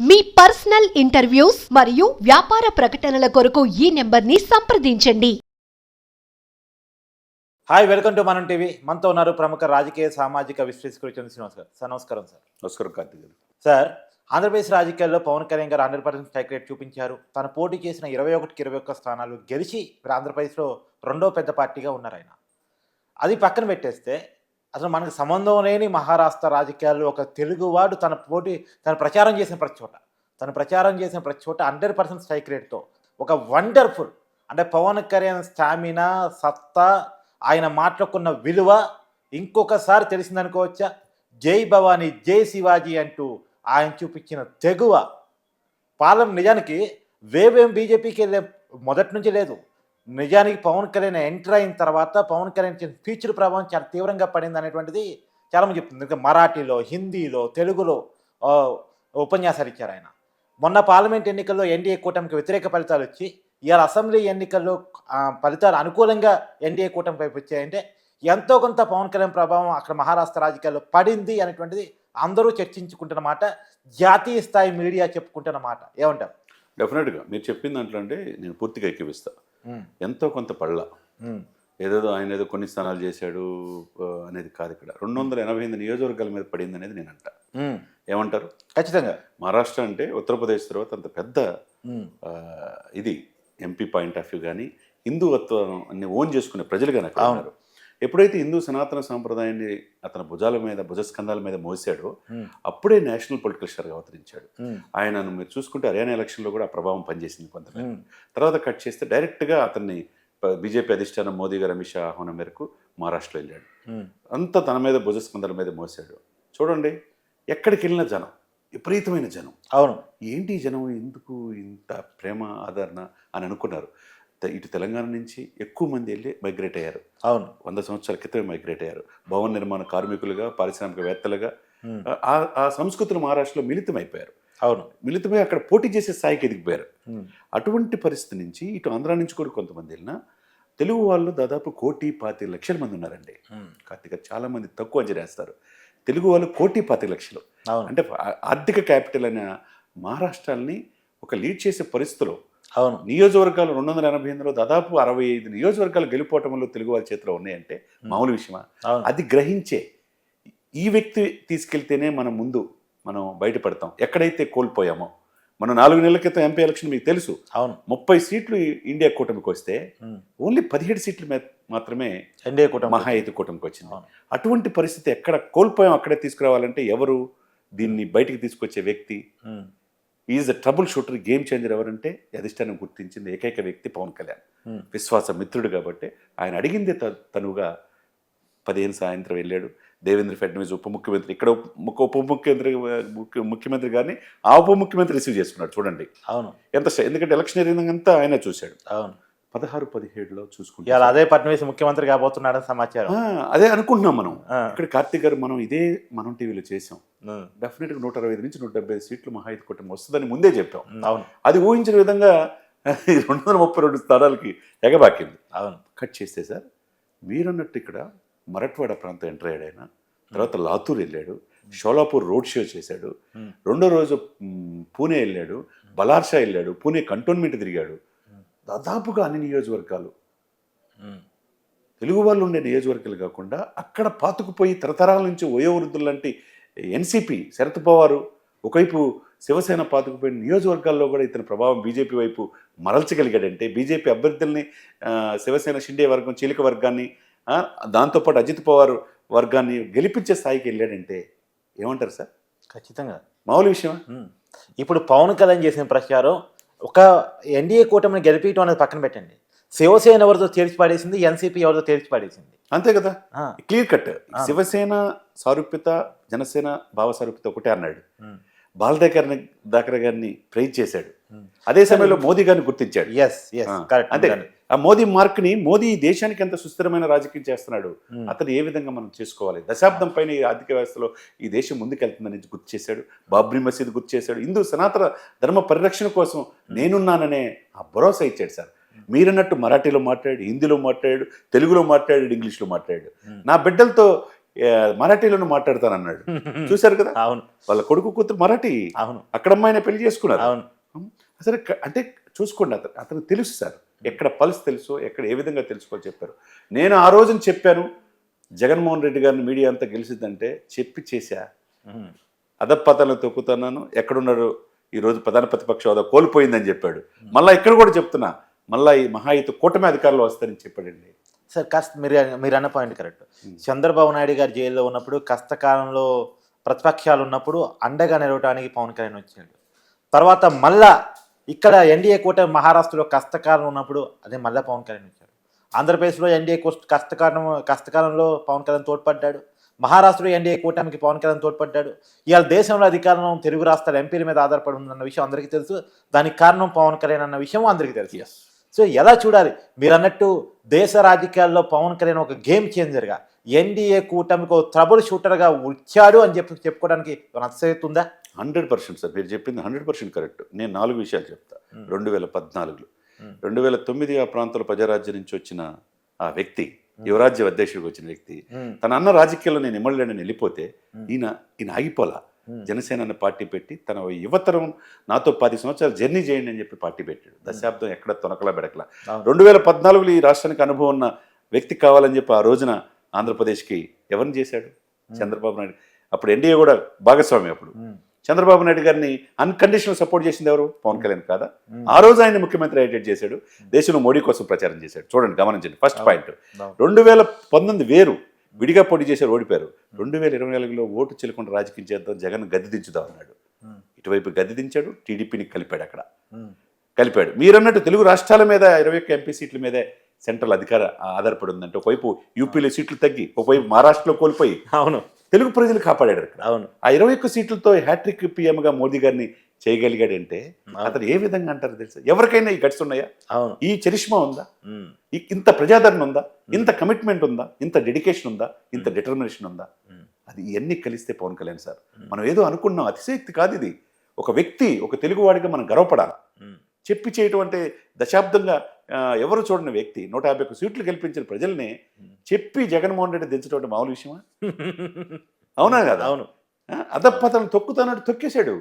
మీ personal interviews మరియు వ్యాపార ప్రకటనల కొరకు ఈ నెంబర్ని సంప్రదించండి. హాయ్, వెల్కమ్ టు మనం టీవీ. మనతో ఉన్నారు ప్రముఖ రాజకీయ సామాజిక విశ్లేషకుడు శ్రీనివాస్ గారు. సార్ నమస్కారం. సార్ నమస్కారం కార్తీక్ గారు. సార్, ఆంధ్రప్రదేశ్ రాజకీయాల్లో పవన్ కళ్యాణ్ గారు 100% స్ట్రైక్ రేట్ చూపించారు. తను పోటీ చేసిన 21కి 21 స్థానాలు గెలిచి ఇప్పుడు ఆంధ్రప్రదేశ్లో రెండో పెద్ద పార్టీగా ఉన్నారు ఆయన. అది పక్కన పెట్టేస్తే అసలు మనకు సంబంధం లేని మహారాష్ట్ర రాజకీయాల్లో ఒక తెలుగువాడు తన ప్రచారం చేసిన ప్రతి చోట 100% స్ట్రైక్ రేట్తో ఒక వండర్ఫుల్, అంటే పవన్ కళ్యాణ్ స్టామినా, సత్తా, ఆయన మాట్లాడుకున్న విలువ ఇంకొకసారి తెలిసిందనుకోవచ్చా? జై భవానీ, జై శివాజీ అంటూ ఆయన చూపించిన తెగువ నిజానికి వేవేం బీజేపీకి మొదటి నుంచి లేదు. నిజానికి పవన్ కళ్యాణ్ ఎంటర్ అయిన తర్వాత పవన్ కళ్యాణ్ ఫ్యూచర్ ప్రభావం చాలా తీవ్రంగా పడింది అనేటువంటిది చాలామంది చెప్తుంది. ఇంకా మరాఠీలో, హిందీలో, తెలుగులో ఉపన్యాసాలు ఇచ్చారు ఆయన. మొన్న పార్లమెంట్ ఎన్నికల్లో ఎన్డీఏ కూటమికి వ్యతిరేక ఫలితాలు వచ్చి ఇవాళ అసెంబ్లీ ఎన్నికల్లో ఫలితాలు అనుకూలంగా ఎన్డీఏ కూటమి వైపు వచ్చాయంటే ఎంతో కొంత పవన్ కళ్యాణ్ ప్రభావం అక్కడ మహారాష్ట్ర రాజకీయాల్లో పడింది అనేటువంటిది అందరూ చర్చించుకుంటున్న మాట, జాతీయ స్థాయి మీడియా చెప్పుకుంటున్న మాట. ఏమంటారు? డెఫినెట్గా మీరు చెప్పిన దాంట్లో అంటే నేను పూర్తిగా ఎక్కిపిస్తా. ఎంతో కొంత పళ్ళ ఏదేదో ఆయన ఏదో కొన్ని స్థానాలు చేశాడు అనేది కాదు. ఇక్కడ 288 నియోజకవర్గాల మీద పడింది అనేది నేను అంట. ఏమంటారు? ఖచ్చితంగా మహారాష్ట్ర అంటే ఉత్తరప్రదేశ్ తర్వాత అంత పెద్ద ఇది ఎంపీ పాయింట్ ఆఫ్ వ్యూ కానీ హిందుత్వం అన్ని ఓన్ చేసుకునే ప్రజలు కానీ అక్కడ ఉన్నారు. ఎప్పుడైతే హిందూ సనాతన సాంప్రదాయాన్ని అతని భుజస్కంధాల మీద మోసాడో అప్పుడే నేషనల్ పొలిటికల్ స్టార్గా అవతరించాడు. ఆయనను మీరు చూసుకుంటే హర్యానా ఎలక్షన్లో కూడా ఆ ప్రభావం పనిచేసింది కొంతమంది. తర్వాత కట్ చేస్తే డైరెక్ట్గా అతన్ని బీజేపీ అధిష్టానం మోదీ గారు, అమిత్ షా ఆహ్వానం మేరకు మహారాష్ట్రలో వెళ్ళాడు. అంతా తన మీద భుజస్కంధాల మీద మోసాడు. చూడండి, ఎక్కడికి వెళ్ళిన జనం, విపరీతమైన జనం. అవును, ఏంటి జనం ఎందుకు ఇంత ప్రేమ ఆదరణ అని అనుకున్నారు. ఇటు తెలంగాణ నుంచి ఎక్కువ మంది వెళ్ళి మైగ్రేట్ అయ్యారు. అవును, 100 సంవత్సరాల క్రితమే మైగ్రేట్ అయ్యారు. భవన నిర్మాణ కార్మికులుగా, పారిశ్రామికవేత్తలుగా ఆ సంస్కృతులు మహారాష్ట్రలో మిళితమైపోయారు. అవును, మిళితమై అక్కడ పోటీ చేసే స్థాయికి ఎదిగిపోయారు. అటువంటి పరిస్థితి నుంచి ఇటు ఆంధ్ర నుంచి కూడా కొంతమంది వెళ్ళినా తెలుగు వాళ్ళు దాదాపు 1,25,00,000 మంది ఉన్నారండి. కార్తీక చాలా మంది తక్కువ అంచనా వేస్తారు. తెలుగు వాళ్ళు 1,25,00,000. అంటే ఆర్థిక క్యాపిటల్ అయిన మహారాష్ట్రాన్ని ఒక లీడ్ చేసే పరిస్థితిలో అవును నియోజకవర్గాలు 288లో దాదాపు 65 నియోజకవర్గాలు గెలిపోవటంలో తెలుగు వాళ్ళ చేతిలో ఉన్నాయంటే మామూలు విషయమా? అది గ్రహించే ఈ వ్యక్తి తీసుకెళ్తేనే మనం బయటపడతాం. ఎక్కడైతే కోల్పోయామో, మనం 4 నెలల క్రితం ఎంపీ ఎలక్షన్ మీకు తెలుసు. అవును, 30 సీట్లు ఇండియా కూటమికి వస్తే ఓన్లీ 17 సీట్లు మాత్రమే ఎన్డీఏ కూటమి, మహా అయితే కూటమికి వచ్చింది. అటువంటి పరిస్థితి ఎక్కడ కోల్పోయాం అక్కడే తీసుకురావాలంటే ఎవరు దీన్ని బయటికి తీసుకొచ్చే వ్యక్తి? Is a trouble shooter, game changer ఎవరంటే అధిష్టానం గుర్తించింది ఏకైక వ్యక్తి పవన్ కళ్యాణ్. విశ్వాస మిత్రుడు కాబట్టి ఆయన అడిగిందే తనుగా 15 సాయంత్రం వెళ్ళాడు. దేవేంద్ర ఫడ్నవీస్ ఉప ముఖ్యమంత్రి, ఇక్కడ ముఖ్యమంత్రి గారిని ఆ ఉప ముఖ్యమంత్రి రిసీవ్ చేసుకున్నాడు. చూడండి అవును ఎంత, ఎందుకంటే ఎలక్షన్ అంతా ఆయన చూశాడు. అవును, 16-17లో చూసుకుంటే అదే ఫడ్నవీస్ ముఖ్యమంత్రి కాబోతున్నాడని సమాచారం. అదే అనుకుంటున్నాం మనం. ఇక్కడ కార్తీక్ గారు మనం ఇదే మనం టీవీలో చేసాం. డెఫినెట్గా 165 నుంచి 170 సీట్లు మహా అయితే కూటమి వస్తుందని ముందే చెప్పాం. అవును, అది ఊహించిన విధంగా 232 స్థానాలకి ఎగబాకింది. అవును, కట్ చేస్తే సార్ మీరన్నట్టు ఇక్కడ మరట్వాడ ప్రాంతం ఎంటర్ అయ్యాడు ఆయన. తర్వాత లాతూర్ వెళ్ళాడు, షోలాపూర్ రోడ్ షో చేశాడు. రెండో రోజు పూణే వెళ్ళాడు, బలార్షా వెళ్ళాడు, పూణే కంటోన్మెంట్ తిరిగాడు. దాదాపుగా అన్ని నియోజకవర్గాలు తెలుగు వాళ్ళు ఉండే నియోజకవర్గాలు కాకుండా అక్కడ పాతుకుపోయి తరతరాల నుంచి వయోవృద్ధులు లాంటి ఎన్సీపీ శరద్ పవారు, ఒకవైపు శివసేన పాతుకుపోయిన నియోజకవర్గాల్లో కూడా ఇతని ప్రభావం బీజేపీ వైపు మరల్చగలిగాడంటే, బీజేపీ అభ్యర్థుల్ని శివసేన షిండే వర్గం, చీలిక వర్గాన్ని, దాంతోపాటు అజిత్ పవార్ వర్గాన్ని గెలిపించే స్థాయికి వెళ్ళాడంటే ఏమంటారు సార్? ఖచ్చితంగా మామూలు విషయం. ఇప్పుడు పవన్ కళ్యాణ్ చేసిన ప్రచారం ఒక ఎన్డీఏ కూటమిని గెలిపించడం అనేది పక్కన పెట్టండి, శివసేన ఎవరితో తేల్చి పడేసింది, ఎన్సీపీ ఎవరితో తేల్చి పడేసింది. అంతే కదా, క్లియర్ కట్. శివసేన సారూప్యత, జనసేన భావ సారూప్యత ఒకటే అన్నాడు. బాలదేకర్ గారిని ప్రైజ్ చేశాడు. అదే సమయంలో మోదీ గారిని గుర్తించాడు. అంటే ఆ మోదీ మార్క్ని, మోదీ దేశానికి ఎంత సుస్థిరమైన రాజకీయం చేస్తున్నాడు, అతను ఏ విధంగా మనం చేసుకోవాలి, దశాబ్దం పైన ఈ ఆర్థిక వ్యవస్థలో ఈ దేశం ముందుకెళ్తుందని గుర్తు చేశాడు. బాబ్రీ మసీద్ గుర్తు చేశాడు. హిందూ సనాతన ధర్మ పరిరక్షణ కోసం నేనున్నాననే ఆ భరోసా ఇచ్చాడు సార్. మీరన్నట్టు మరాఠీలో మాట్లాడు, హిందీలో మాట్లాడాడు, తెలుగులో మాట్లాడాడు, ఇంగ్లీష్లో మాట్లాడాడు. నా బిడ్డలతో మరాఠీలోనే మాట్లాడతానన్నాడు. చూశారు కదా, అవును వాళ్ళ కొడుకు కూతురు మరాఠీ, అవును అక్కడ అమ్మాయిని పెళ్లి చేసుకున్నారు. అవును అసలు అంటే చూసుకోండి, అతను తెలుసు సార్, ఎక్కడ పల్స్ తెలుసు, ఎక్కడ ఏ విధంగా తెలుసుకోవాలి చెప్పారు. నేను ఆ రోజున చెప్పాను, జగన్మోహన్ రెడ్డి గారిని మీడియా అంతా గెలిచిద్దంటే చెప్పి చేశా, అధపతలను తొక్కుతున్నాను, ఎక్కడున్నాడు ఈరోజు ప్రధాన ప్రతిపక్ష హోదా కోల్పోయిందని చెప్పాడు. మళ్ళీ ఇక్కడ కూడా చెప్తున్నా, మళ్ళీ ఈ మహాయుత కూటమి అధికారులు వస్తారని చెప్పాడండి. సార్ కాస్త మీరు అన్న పాయింట్ కరెక్ట్. చంద్రబాబు నాయుడు గారు జైల్లో ఉన్నప్పుడు, కష్టకాలంలో ప్రతిపక్షాలు ఉన్నప్పుడు అండగా నిలవడానికి పవన్ కళ్యాణ్ వచ్చాడు. తర్వాత మళ్ళా ఇక్కడ ఎన్డీఏ కూటమి మహారాష్ట్రలో కష్టకాలం ఉన్నప్పుడు అదే మళ్ళీ పవన్ కళ్యాణ్ వచ్చాడు. ఆంధ్రప్రదేశ్లో ఎన్డీఏ కష్టకాలంలో పవన్ కళ్యాణ్ తోడ్పడ్డాడు. మహారాష్ట్రలో ఎన్డీఏ కూటమికి పవన్ కళ్యాణ్ తోడ్పడ్డాడు. ఇవాళ దేశంలో అధికారం తెలుగు రాష్ట్రాల ఎంపీల మీద ఆధారపడి ఉందన్న విషయం అందరికీ తెలుసు. దానికి కారణం పవన్ కళ్యాణ్ అన్న విషయం అందరికీ తెలుసు. సో ఎలా చూడాలి మీరు అన్నట్టు, దేశ రాజకీయాల్లో పవన్ కళ్యాణ్ ఒక గేమ్ చేంజర్గా, ఎన్డీఏ కూటమికి ఒక ట్రబుల్ షూటర్గా వచ్చాడు అని చెప్పుకోవడానికి నచ్చ ఉందా? 100% సార్, మీరు చెప్పింది 100% కరెక్ట్. నేను 4 విషయాలు చెప్తా. 2014లో 2009 ఆ ప్రాంతంలో ప్రజారాజ్యం నుంచి వచ్చిన ఆ వ్యక్తి, యువరాజ్య అధ్యక్షుడికి వచ్చిన వ్యక్తి, తన అన్న రాజకీయాల్లో నేను ఎమ్మెల్యేని వెళ్ళిపోతే ఈయన ఆగిపోలా. జనసేన అనే పార్టీ పెట్టి తన యువతరం నాతో 10 సంవత్సరాలు జర్నీ చేయండి అని చెప్పి పార్టీ పెట్టాడు. దశాబ్దం ఎక్కడ తొనకలా బెడకలా. 2014లో ఈ రాష్ట్రానికి అనుభవం ఉన్న వ్యక్తి కావాలని చెప్పి ఆ రోజున ఆంధ్రప్రదేశ్కి ఎవరిని చేశాడు? చంద్రబాబు నాయుడు. అప్పుడు ఎన్డీఏ కూడా భాగస్వామి. అప్పుడు చంద్రబాబు నాయుడు గారిని అన్కండిషనల్ సపోర్ట్ చేసింది ఎవరు? పవన్ కళ్యాణ్ కాదా? ఆ రోజు ఆయన ముఖ్యమంత్రి అయ్యేటట్టు చేశాడు. దేశంలో మోడీ కోసం ప్రచారం చేశాడు. చూడండి, గమనించండి. First point. 2019 వేరు, విడిగా పోటీ చేశారు, ఓడిపోయారు. 2024లో ఓటు చెల్లకుండా రాజకీయం చేద్దాం, జగన్ గద్దె దించుదాం అన్నాడు. ఇటువైపు గద్దె దించాడు, టీడీపీని కలిపాడు. అక్కడ కలిపాడు. మీరన్నట్టు తెలుగు రాష్ట్రాల మీద 21 ఎంపీ సీట్ల మీదే సెంట్రల్ ఆధారపడి ఉందంటే, ఒకవైపు యూపీలో సీట్లు తగ్గి, ఒకవైపు మహారాష్ట్రలో కోల్పోయి, అవును, తెలుగు ప్రజలు కాపాడాడు అక్కడ. అవును, ఆ 21 సీట్లతో హ్యాట్రిక్ పీఎంగా మోదీ గారిని చేయగలిగాడంటే అతను ఏ విధంగా అంటారు తెలుసా? ఎవరికైనా ఈ గట్స్ ఉన్నాయా? అవును, ఈ చరిష్మా ఉందా? ఇంత ప్రజాదరణ ఉందా? ఇంత కమిట్మెంట్ ఉందా? ఇంత డెడికేషన్ ఉందా? ఇంత డిటర్మినేషన్ ఉందా? అది ఇవన్నీ కలిస్తే పవన్ కళ్యాణ్ సార్. మనం ఏదో అనుకున్నాం, అతిశయక్తి కాదు ఇది. ఒక వ్యక్తి, ఒక తెలుగువాడిగా మనం గర్వపడాలి. చెప్పి చేయటం అంటే దశాబ్దంగా ఎవరు చూడని వ్యక్తి 151 సీట్లు గెలిపించిన ప్రజల్ని చెప్పి జగన్మోహన్ రెడ్డి దించడం మామూలు విషయమా? అవునా కదా? అవును, అధపతనం తొక్కుతానట్టు తొక్కేశాడు.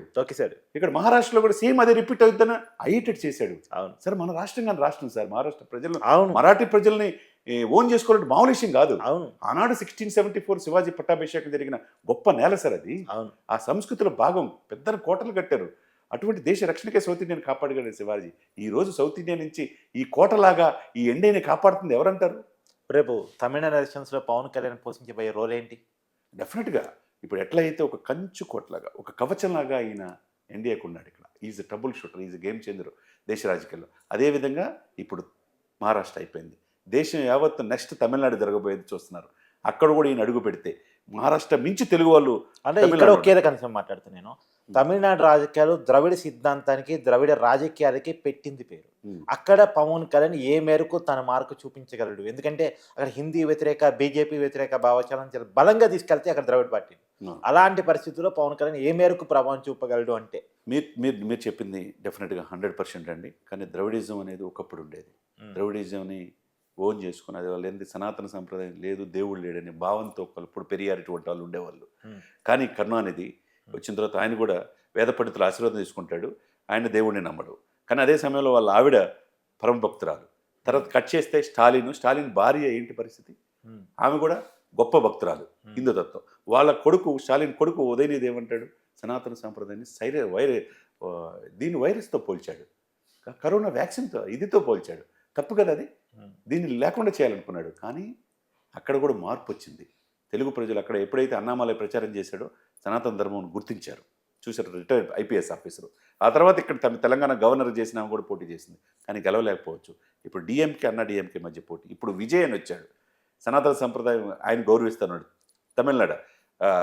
ఇక్కడ మహారాష్ట్రలో కూడా సేమ్ అదే రిపీట్ అవుతుందని అయ్యేటట్టు చేశాడు. అవును సార్, మన రాష్ట్రం కానీ రాష్ట్రం సార్, మహారాష్ట్ర ప్రజలు, మరాఠీ ప్రజల్ని ఓన్ చేసుకోవాలంటే మామూలు విషయం కాదు. అవును, ఆనాడు 1674 శివాజీ పట్టాభిషేకం జరిగిన గొప్ప నేల సార్ అది. అవును, ఆ సంస్కృతిలో భాగం. పెద్ద కోటలు కట్టారు. అటువంటి దేశ రక్షణకే సౌత్ ఇండియన్ కాపాడగలిగిన శివాజీ ఈ రోజు సౌత్ ఇండియా నుంచి ఈ కోటలాగా ఈ ఎండేని కాపాడుతుంది ఎవరంటారు? రేపు తమిళనాడు ఎలక్షన్స్లో పవన్ కళ్యాణ్ పోషించబోయే రోల్ ఏంటి? డెఫినెట్గా ఇప్పుడు ఎట్లయితే ఒక కంచు కోటలాగా, ఒక కవచంలాగా ఆయన ఎన్డీఏకు ఉన్నాడు. ఇక్కడ is trouble shooter, is game changer దేశ రాజకీయాల్లో. అదేవిధంగా ఇప్పుడు మహారాష్ట్ర అయిపోయింది. దేశం యావత్తు నెక్స్ట్ తమిళనాడు జరగబోయేది చూస్తున్నారు. అక్కడ కూడా ఈయన అడుగు పెడితే మహారాష్ట్ర మించి తెలుగు వాళ్ళు అంటే ఇక్కడ ఒకే కనీసం మాట్లాడుతాను నేను. తమిళనాడు రాజకీయాలు ద్రవిడ సిద్ధాంతానికి, ద్రవిడ రాజకీయాలకి పెట్టింది పేరు. అక్కడ పవన్ కళ్యాణ్ ఏ మేరకు తన మార్కు చూపించగలడు? ఎందుకంటే అక్కడ హిందీ వ్యతిరేక, బీజేపీ వ్యతిరేక భావచాలను చాలా బలంగా తీసుకెళ్తే అక్కడ ద్రవిడ పార్టీ. అలాంటి పరిస్థితుల్లో పవన్ కళ్యాణ్ ఏ మేరకు ప్రభావం చూపగలడు అంటే? మీరు చెప్పింది డెఫినెట్గా 100% అండి. కానీ ద్రవిడిజం అనేది ఒకప్పుడు ఉండేది. ద్రవిడిజంని ఓన్ చేసుకుని, అది వాళ్ళు ఏంటి సనాతన సంప్రదాయం లేదు, దేవుడు లేడని భావంతో ఇప్పుడు పెరియారు ఇటువంటి వాళ్ళు ఉండేవాళ్ళు. కానీ కరుణానిధి వచ్చిన తర్వాత ఆయన కూడా వేద పండితుల ఆశీర్వాదం తీసుకుంటాడు. ఆయన దేవుడిని నమ్మడు. కానీ అదే సమయంలో వాళ్ళ ఆవిడ పరమ భక్తురాలు. తర్వాత కట్ చేస్తే స్టాలిన్ భార్య ఏంటి పరిస్థితి? ఆమె కూడా గొప్ప భక్తురాలు, హిందూ తత్వం. వాళ్ళ కొడుకు, స్టాలిన్ కొడుకు ఉదయనిధి ఏమంటాడు? సనాతన సంప్రదాయాన్ని దీన్ని వైరస్తో పోల్చాడు, కరోనా వ్యాక్సిన్తో ఇదితో పోల్చాడు. తప్పు కదా అది. దీన్ని లేకుండా చేయాలనుకున్నాడు. కానీ అక్కడ కూడా మార్పు వచ్చింది. తెలుగు ప్రజలు అక్కడ ఎప్పుడైతే అన్నామలై ప్రచారం చేశాడో సనాతన ధర్మం గుర్తించారు. చూశారు, రిటైర్డ్ ఐపీఎస్ ఆఫీసరు. ఆ తర్వాత ఇక్కడ తెలంగాణ గవర్నర్ చేసిన కూడా పోటీ చేసింది, కానీ గెలవలేకపోవచ్చు. ఇప్పుడు అన్నా డిఎంకే మధ్య పోటీ. ఇప్పుడు విజయ్ అని వచ్చాడు. సనాతన సంప్రదాయం ఆయన గౌరవిస్తున్నాడు. తమిళనాడు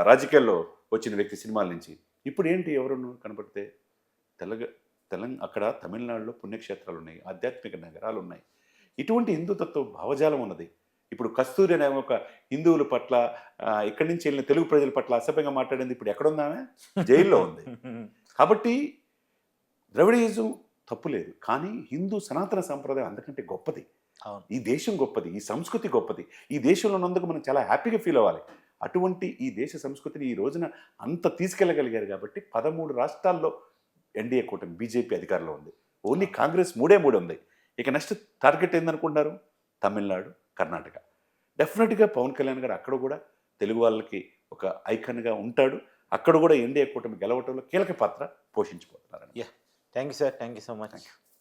రాజకీయాల్లో వచ్చిన వ్యక్తి సినిమాల నుంచి. ఇప్పుడు ఏంటి ఎవరు కనపడితే అక్కడ తమిళనాడులో పుణ్యక్షేత్రాలు ఉన్నాయి, ఆధ్యాత్మిక నగరాలు ఉన్నాయి. ఇటువంటి హిందుతత్వ భావజాలం ఉన్నది. ఇప్పుడు కస్తూరి అనే ఒక హిందువుల పట్ల, ఇక్కడి నుంచి వెళ్ళిన తెలుగు ప్రజల పట్ల అసభ్యంగా మాట్లాడింది ఇప్పుడు ఎక్కడుందామే? జైల్లో ఉంది. కాబట్టి ద్రవిడిజం తప్పు లేదు, కానీ హిందూ సనాతన సంప్రదాయం అందుకంటే గొప్పది. ఈ దేశం గొప్పది, ఈ సంస్కృతి గొప్పది. ఈ దేశంలో ఉన్నందుకు మనం చాలా హ్యాపీగా ఫీల్ అవ్వాలి. అటువంటి ఈ దేశ సంస్కృతిని ఈ రోజున అంత తీసుకెళ్ళగలిగారు కాబట్టి 13 రాష్ట్రాల్లో ఎన్డీఏ కూటమి బీజేపీ అధికారంలో ఉంది. ఓన్లీ కాంగ్రెస్ మూడే ఉంది. ఇక నెక్స్ట్ టార్గెట్ ఏందనుకుంటున్నారు? తమిళనాడు, కర్ణాటక. డెఫినెట్గా పవన్ కళ్యాణ్ గారు అక్కడ కూడా తెలుగు వాళ్ళకి ఒక ఐకన్గా ఉంటాడు. అక్కడ కూడా ఎన్డీఏ కూటమి గెలవటంలో కీలక పాత్ర పోషించబోతున్నారు. Thank you sir, thank you so much.